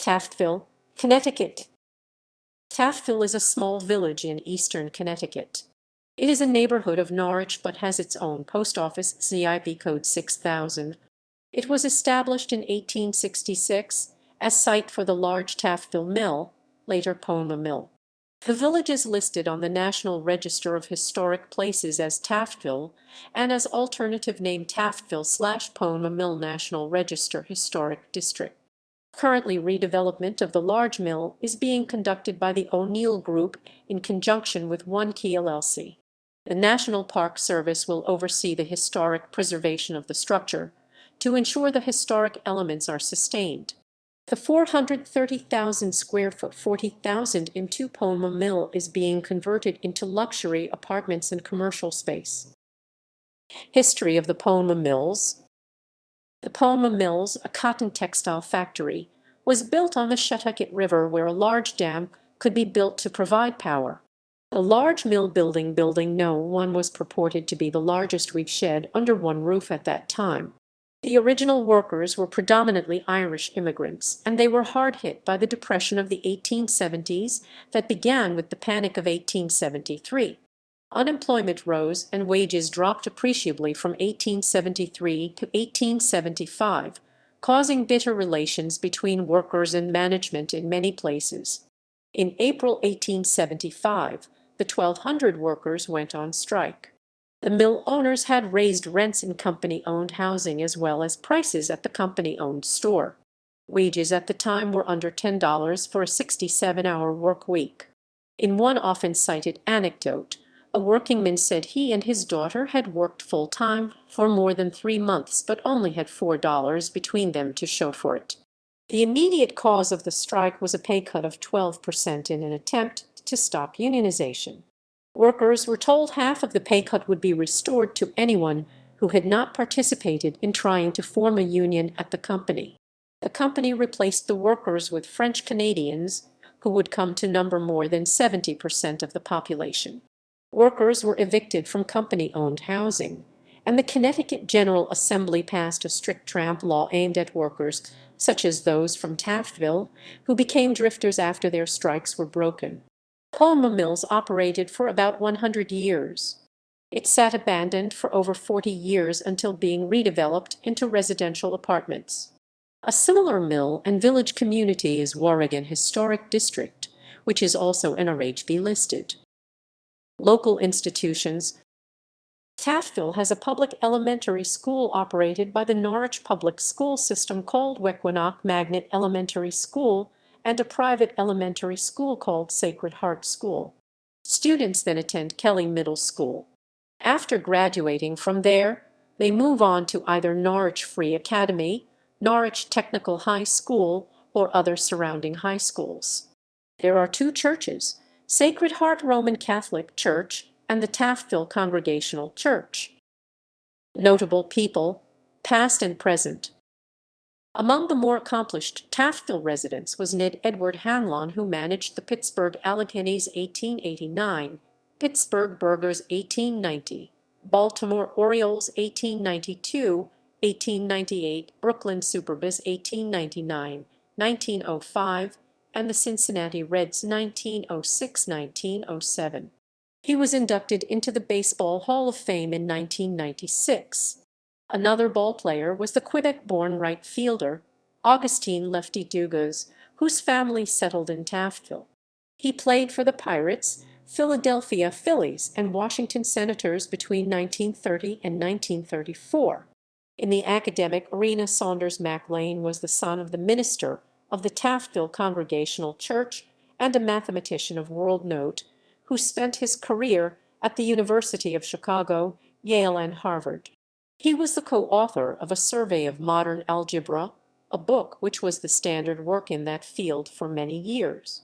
Taftville, Connecticut. Taftville is a small village in eastern Connecticut. It is a neighborhood of Norwich but has its own post office, ZIP code 6000. It was established in 1866 as site for the large Taftville Mill, later Ponemah Mill. The village is listed on the National Register of Historic Places as Taftville and as alternative name Taftville/Ponemah Mill National Register Historic District. Currently, redevelopment of the large mill is being conducted by the O'Neill Group in conjunction with OneKey LLC. The National Park Service will oversee the historic preservation of the structure to ensure the historic elements are sustained. The 430,000 square foot 40,000 into Ponemah Mill is being converted into luxury apartments and commercial space. History of the Ponemah Mills. The Ponemah Mills, a cotton textile factory, was built on the Connecticut River where a large dam could be built to provide power. The large mill building No. 1 was purported to be the largest reef shed under one roof at that time. The original workers were predominantly Irish immigrants, and they were hard hit by the Depression of the 1870s that began with the Panic of 1873. Unemployment rose and wages dropped appreciably from 1873 to 1875, causing bitter relations between workers and management in many places. In April 1875, the 1,200 workers went on strike. The mill owners had raised rents in company-owned housing as well as prices at the company-owned store. Wages at the time were under $10 for a 67-hour work week. In one often cited anecdote, a workingman said he and his daughter had worked full-time for more than 3 months but only had $4 between them to show for it. The immediate cause of the strike was a pay cut of 12% in an attempt to stop unionization. Workers were told half of the pay cut would be restored to anyone who had not participated in trying to form a union at the company. The company replaced the workers with French Canadians, who would come to number more than 70% of the population. Workers were evicted from company-owned housing, and the Connecticut General Assembly passed a strict tramp law aimed at workers, such as those from Taftville, who became drifters after their strikes were broken. Ponemah Mills operated for about 100 years. It sat abandoned for over 40 years until being redeveloped into residential apartments. A similar mill and village community is Oregon Historic District, which is also NRHB listed. Local institutions. Taftville has a public elementary school operated by the Norwich Public School System called Wequinnock Magnet Elementary School and a private elementary school called Sacred Heart School. Students then attend Kelly Middle School. After graduating from there, they move on to either Norwich Free Academy, Norwich Technical High School, or other surrounding high schools. There are 2 churches, Sacred Heart Roman Catholic Church and the Taftville Congregational Church. Notable people, past and present. Among the more accomplished Taftville residents was Ned Edward Hanlon, who managed the Pittsburgh Alleghenies 1889, Pittsburgh Burghers 1890, Baltimore Orioles 1892, 1898, Brooklyn Superbus 1899, 1905, and the Cincinnati Reds 1906-1907. He was inducted into the Baseball Hall of Fame in 1996. Another ballplayer was the Quebec-born right fielder, Augustine Lefty Dugas, whose family settled in Taftville. He played for the Pirates, Philadelphia Phillies, and Washington Senators between 1930 and 1934. In the academic arena, Saunders MacLean was the son of the minister of the Taftville Congregational Church and a mathematician of world note, who spent his career at the University of Chicago, Yale, and Harvard. He was the co-author of A Survey of Modern Algebra, a book which was the standard work in that field for many years.